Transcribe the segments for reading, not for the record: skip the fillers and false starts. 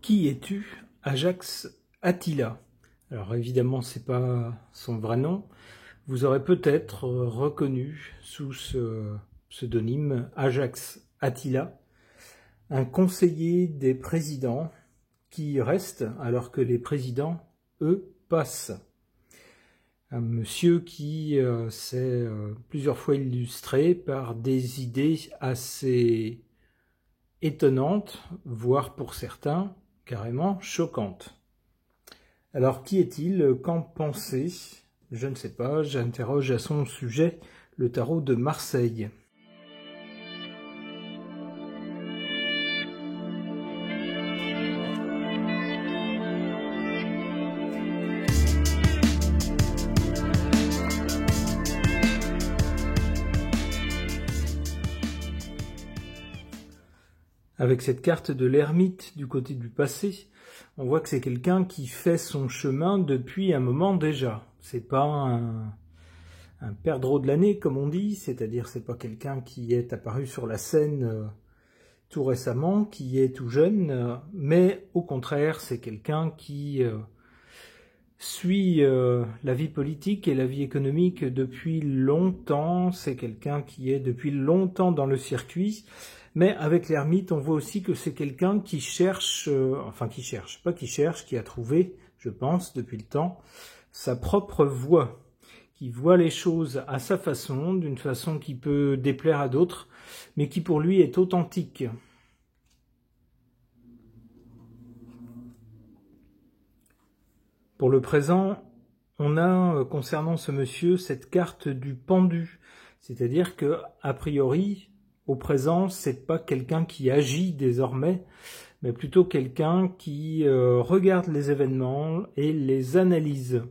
Qui es-tu, Ajax Attila? Alors évidemment, c'est pas son vrai nom. Vous aurez peut-être reconnu sous ce pseudonyme Ajax Attila un conseiller des présidents qui reste alors que les présidents, eux, passent. Un monsieur qui s'est plusieurs fois illustré par des idées assez étonnantes, voire pour certains, carrément choquantes. Alors qui est-il? Qu'en penser? Je ne sais pas, j'interroge à son sujet le tarot de Marseille. Avec cette carte de l'ermite du côté du passé, on voit que c'est quelqu'un qui fait son chemin depuis un moment déjà. C'est pas un perdreau de l'année, comme on dit, c'est-à-dire c'est pas quelqu'un qui est apparu sur la scène tout récemment, qui est tout jeune, mais au contraire, c'est quelqu'un qui suit la vie politique et la vie économique depuis longtemps. C'est quelqu'un qui est depuis longtemps dans le circuit. Mais avec l'ermite, on voit aussi que c'est quelqu'un qui cherche, qui a trouvé, je pense, depuis le temps, sa propre voie, qui voit les choses à sa façon, d'une façon qui peut déplaire à d'autres, mais qui pour lui est authentique. Pour le présent, on a, concernant ce monsieur, cette carte du pendu, c'est-à-dire que, a priori, au présent, c'est pas quelqu'un qui agit désormais, mais plutôt quelqu'un qui regarde les événements et les analyse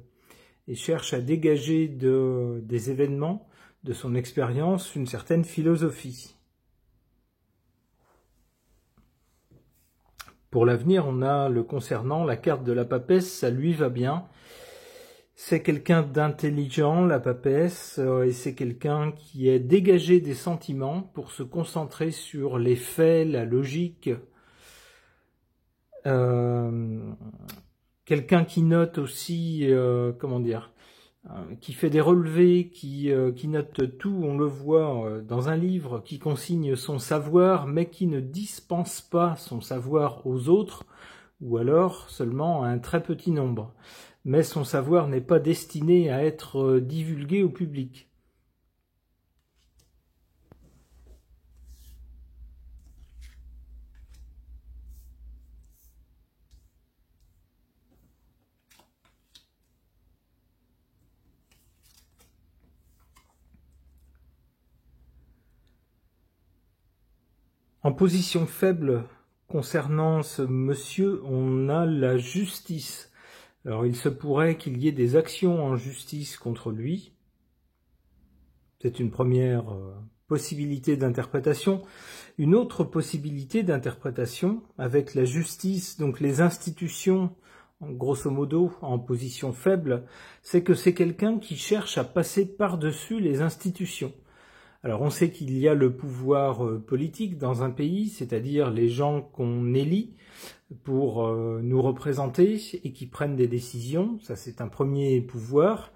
et cherche à dégager des événements, de son expérience, une certaine philosophie. Pour l'avenir, on a le concernant la carte de la papesse, ça lui va bien. C'est quelqu'un d'intelligent, la papesse, et c'est quelqu'un qui est dégagé des sentiments pour se concentrer sur les faits, la logique. Quelqu'un qui note aussi, qui fait des relevés, qui note tout, on le voit dans un livre, qui consigne son savoir, mais qui ne dispense pas son savoir aux autres, ou alors seulement à un très petit nombre. Mais son savoir n'est pas destiné à être divulgué au public. En position faible, concernant ce monsieur, on a la justice. Alors il se pourrait qu'il y ait des actions en justice contre lui. C'est une première possibilité d'interprétation. Une autre possibilité d'interprétation avec la justice, donc les institutions, grosso modo, en position faible, c'est que c'est quelqu'un qui cherche à passer par-dessus les institutions. Alors on sait qu'il y a le pouvoir politique dans un pays, c'est-à-dire les gens qu'on élit pour nous représenter et qui prennent des décisions, ça c'est un premier pouvoir,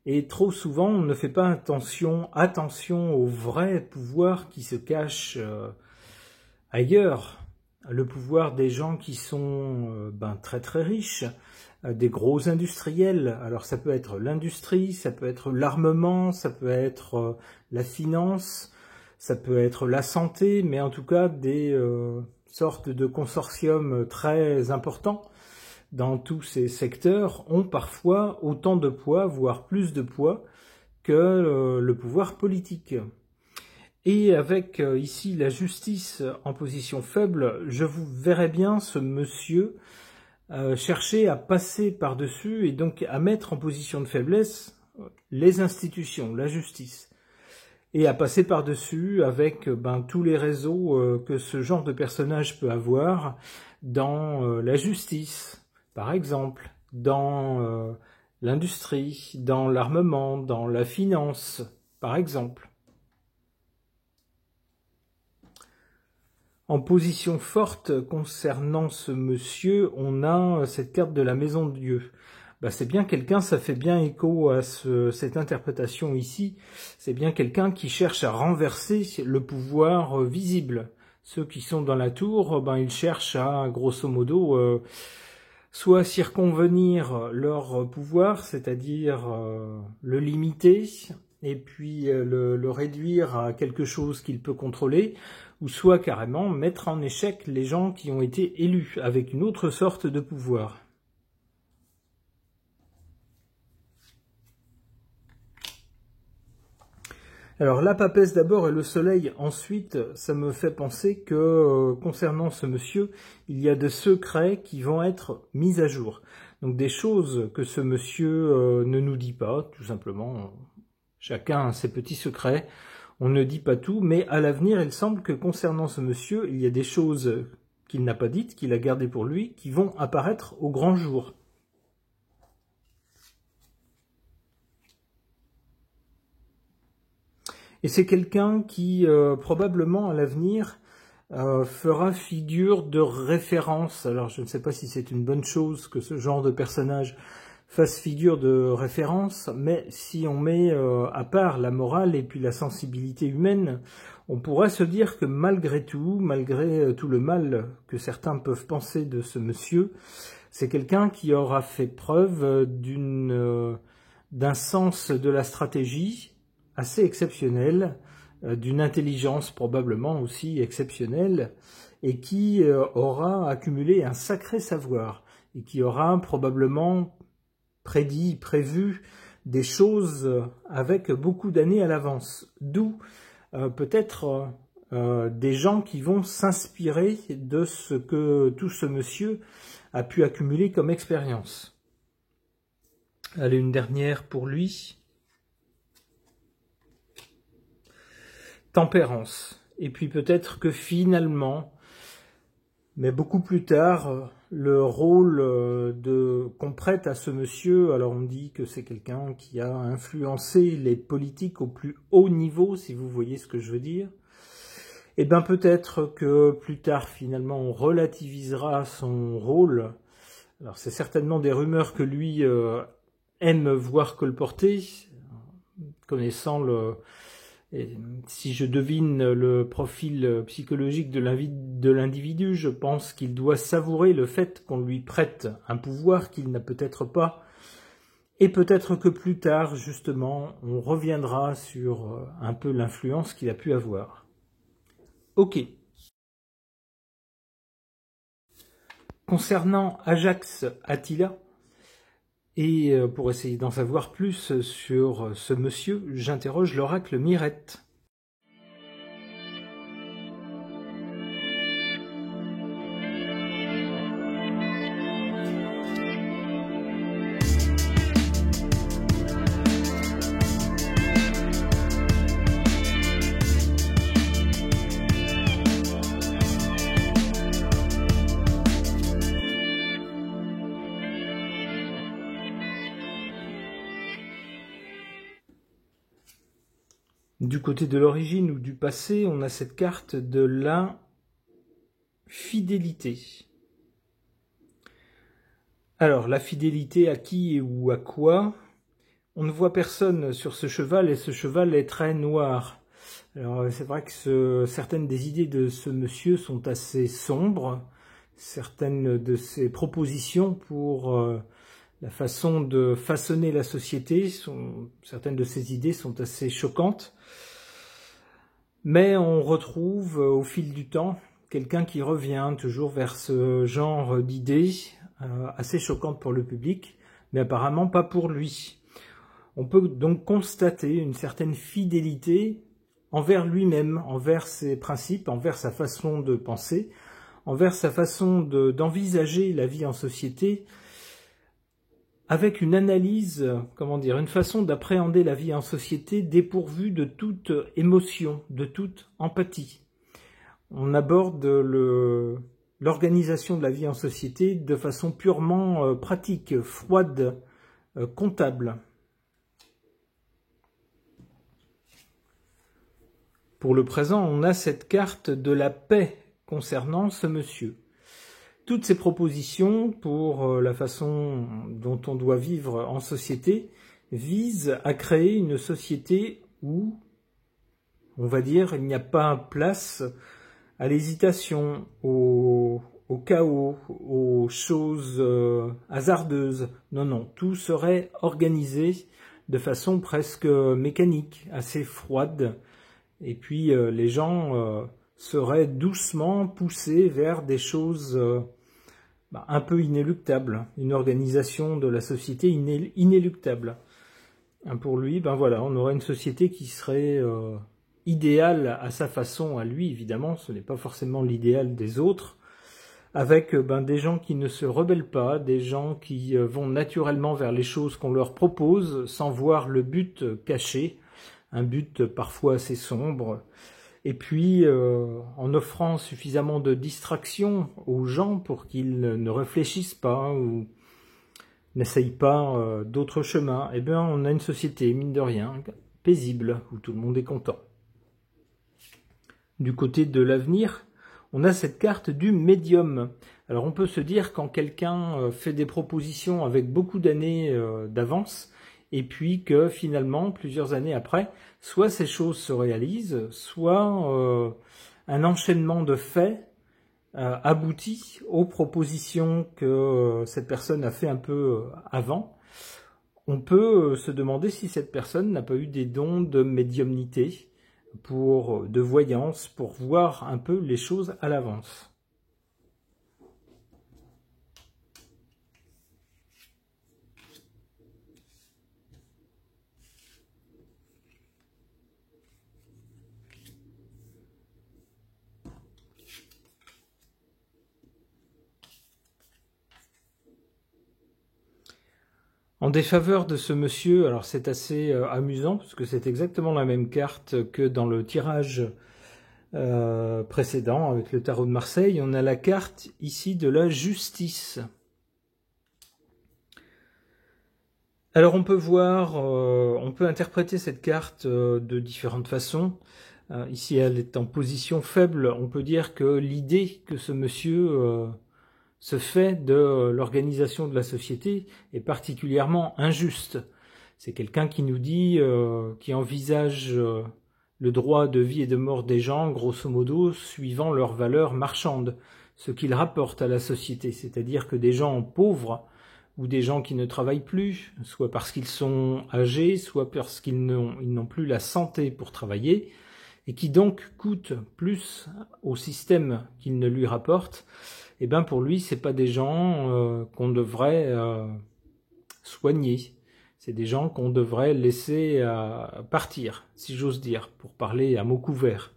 et trop souvent on ne fait pas attention au vrai pouvoir qui se cache ailleurs, le pouvoir des gens qui sont très très riches, des gros industriels. Alors ça peut être l'industrie, ça peut être l'armement, ça peut être la finance, ça peut être la santé, mais en tout cas des sortes de consortiums très importants dans tous ces secteurs ont parfois autant de poids, voire plus de poids que le pouvoir politique. Et avec ici la justice en position faible, je vous verrais bien ce monsieur chercher à passer par-dessus et donc à mettre en position de faiblesse les institutions, la justice, et à passer par-dessus avec tous les réseaux que ce genre de personnage peut avoir dans la justice, par exemple, dans l'industrie, dans l'armement, dans la finance, par exemple. En position forte concernant ce monsieur, on a cette carte de la maison de Dieu. C'est bien quelqu'un, ça fait bien écho à cette interprétation ici, c'est bien quelqu'un qui cherche à renverser le pouvoir visible. Ceux qui sont dans la tour, ils cherchent à, grosso modo, soit circonvenir leur pouvoir, c'est-à-dire le limiter, et puis le réduire à quelque chose qu'il peut contrôler, ou soit carrément mettre en échec les gens qui ont été élus avec une autre sorte de pouvoir. Alors la papesse d'abord et le soleil ensuite, ça me fait penser que concernant ce monsieur, il y a de secrets qui vont être mis à jour. Donc des choses que ce monsieur ne nous dit pas, tout simplement. Chacun a ses petits secrets, on ne dit pas tout, mais à l'avenir, il semble que concernant ce monsieur, il y a des choses qu'il n'a pas dites, qu'il a gardées pour lui, qui vont apparaître au grand jour. Et c'est quelqu'un qui, probablement à l'avenir, fera figure de référence. Alors je ne sais pas si c'est une bonne chose que ce genre de personnage fasse figure de référence, mais si on met à part la morale et puis la sensibilité humaine, on pourrait se dire que malgré tout le mal que certains peuvent penser de ce monsieur, c'est quelqu'un qui aura fait preuve d'un sens de la stratégie assez exceptionnel, d'une intelligence probablement aussi exceptionnelle, et qui aura accumulé un sacré savoir, et qui aura probablement prévu des choses avec beaucoup d'années à l'avance. D'où peut-être des gens qui vont s'inspirer de ce que tout ce monsieur a pu accumuler comme expérience. Allez, une dernière pour lui. Tempérance. Et puis peut-être que finalement, mais beaucoup plus tard, le rôle qu'on prête à ce monsieur, alors on dit que c'est quelqu'un qui a influencé les politiques au plus haut niveau, si vous voyez ce que je veux dire, et bien peut-être que plus tard, finalement, on relativisera son rôle. Alors c'est certainement des rumeurs que lui aime voir colporter, connaissant et si je devine le profil psychologique de l'individu, je pense qu'il doit savourer le fait qu'on lui prête un pouvoir qu'il n'a peut-être pas. Et peut-être que plus tard, justement, on reviendra sur un peu l'influence qu'il a pu avoir. Ok. Concernant Ajax Attila, et pour essayer d'en savoir plus sur ce monsieur, j'interroge l'oracle Mirette. Du côté de l'origine ou du passé, on a cette carte de la fidélité. Alors, la fidélité à qui ou à quoi? On ne voit personne sur ce cheval et ce cheval est très noir. Alors, c'est vrai que certaines des idées de ce monsieur sont assez sombres. Certaines de ses propositions pour la façon de façonner la société, certaines de ses idées sont assez choquantes. Mais on retrouve au fil du temps quelqu'un qui revient toujours vers ce genre d'idées assez choquantes pour le public, mais apparemment pas pour lui. On peut donc constater une certaine fidélité envers lui-même, envers ses principes, envers sa façon de penser, envers sa façon d'envisager la vie en société, avec une analyse, une façon d'appréhender la vie en société dépourvue de toute émotion, de toute empathie. On aborde l'organisation de la vie en société de façon purement pratique, froide, comptable. Pour le présent, on a cette carte de la paix concernant ce monsieur. Toutes ces propositions pour la façon dont on doit vivre en société visent à créer une société où, on va dire, il n'y a pas place à l'hésitation, au chaos, aux choses hasardeuses. Non, non, tout serait organisé de façon presque mécanique, assez froide. Et puis les gens seraient doucement poussés vers des choses un peu inéluctables, une organisation de la société inéluctable. Pour lui, voilà, on aurait une société qui serait idéale à sa façon, à lui évidemment, ce n'est pas forcément l'idéal des autres, avec des gens qui ne se rebellent pas, des gens qui vont naturellement vers les choses qu'on leur propose, sans voir le but caché, un but parfois assez sombre, et puis en offrant suffisamment de distraction aux gens pour qu'ils ne réfléchissent pas ou n'essayent pas d'autres chemins, on a une société, mine de rien, paisible, où tout le monde est content. Du côté de l'avenir, on a cette carte du médium. Alors on peut se dire quand quelqu'un fait des propositions avec beaucoup d'années d'avance, et puis que finalement, plusieurs années après, soit ces choses se réalisent, soit un enchaînement de faits aboutit aux propositions que cette personne a fait un peu avant. On peut se demander si cette personne n'a pas eu des dons de médiumnité, de voyance, pour voir un peu les choses à l'avance. En défaveur de ce monsieur, alors c'est assez amusant, parce que c'est exactement la même carte que dans le tirage précédent, avec le tarot de Marseille. On a la carte ici de la justice. Alors on peut voir, on peut interpréter cette carte de différentes façons. Ici elle est en position faible, on peut dire que l'idée que ce monsieur se fait de l'organisation de la société est particulièrement injuste. C'est quelqu'un qui nous dit, qui envisage le droit de vie et de mort des gens, grosso modo, suivant leurs valeurs marchandes, ce qu'ils rapportent à la société, c'est-à-dire que des gens pauvres ou des gens qui ne travaillent plus, soit parce qu'ils sont âgés, soit parce qu'ils n'ont plus la santé pour travailler, et qui donc coûtent plus au système qu'ils ne lui rapportent, pour lui, c'est pas des gens qu'on devrait soigner. C'est des gens qu'on devrait laisser partir, si j'ose dire, pour parler à mots couverts.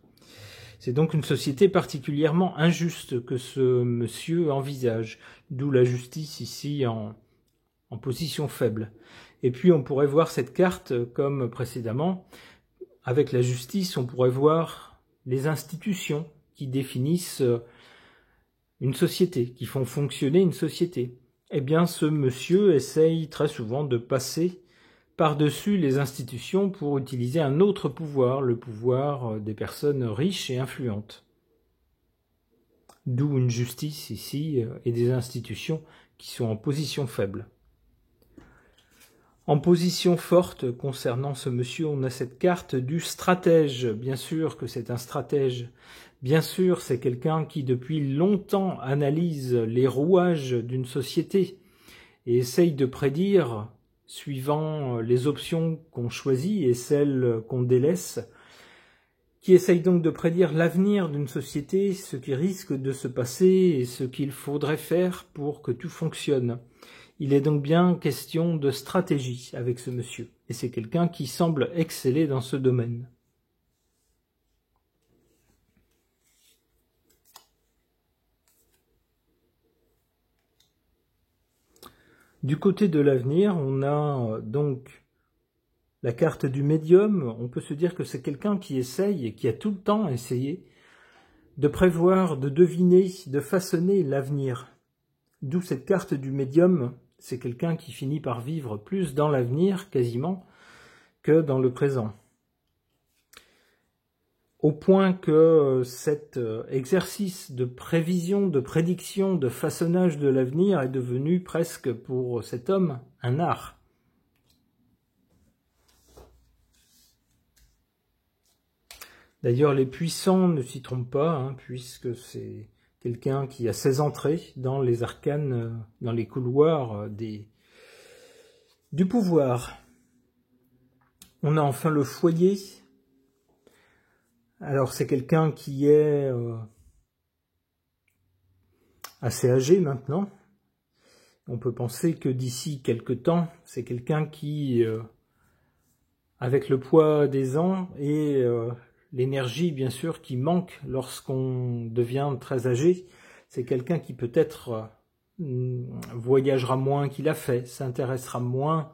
C'est donc une société particulièrement injuste que ce monsieur envisage, d'où la justice ici en position faible. Et puis on pourrait voir cette carte comme précédemment. Avec la justice, on pourrait voir les institutions qui définissent une société, qui font fonctionner une société. Ce monsieur essaye très souvent de passer par-dessus les institutions pour utiliser un autre pouvoir, le pouvoir des personnes riches et influentes. D'où une justice ici et des institutions qui sont en position faible. En position forte concernant ce monsieur, on a cette carte du stratège. Bien sûr que c'est un stratège. Bien sûr, c'est quelqu'un qui depuis longtemps analyse les rouages d'une société et essaye de prédire, suivant les options qu'on choisit et celles qu'on délaisse, qui essaye donc de prédire l'avenir d'une société, ce qui risque de se passer et ce qu'il faudrait faire pour que tout fonctionne. Il est donc bien question de stratégie avec ce monsieur, et c'est quelqu'un qui semble exceller dans ce domaine. Du côté de l'avenir, on a donc la carte du médium. On peut se dire que c'est quelqu'un qui essaye, et qui a tout le temps essayé, de prévoir, de deviner, de façonner l'avenir. D'où cette carte du médium, c'est quelqu'un qui finit par vivre plus dans l'avenir, quasiment, que dans le présent. au point que cet exercice de prévision, de prédiction, de façonnage de l'avenir est devenu presque pour cet homme un art. D'ailleurs, les puissants ne s'y trompent pas, puisque c'est quelqu'un qui a ses entrées dans les arcanes, dans les couloirs du pouvoir. On a enfin le foyer. Alors c'est quelqu'un qui est assez âgé maintenant. On peut penser que d'ici quelque temps, c'est quelqu'un qui, avec le poids des ans et l'énergie bien sûr qui manque lorsqu'on devient très âgé, c'est quelqu'un qui peut-être voyagera moins qu'il a fait, s'intéressera moins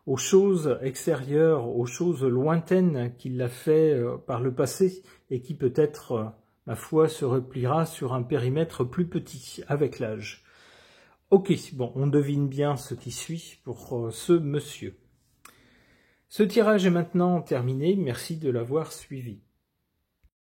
aux choses extérieures, aux choses lointaines qu'il a fait par le passé et qui peut-être, ma foi, se repliera sur un périmètre plus petit avec l'âge. Ok, bon, on devine bien ce qui suit pour ce monsieur. Ce tirage est maintenant terminé, merci de l'avoir suivi.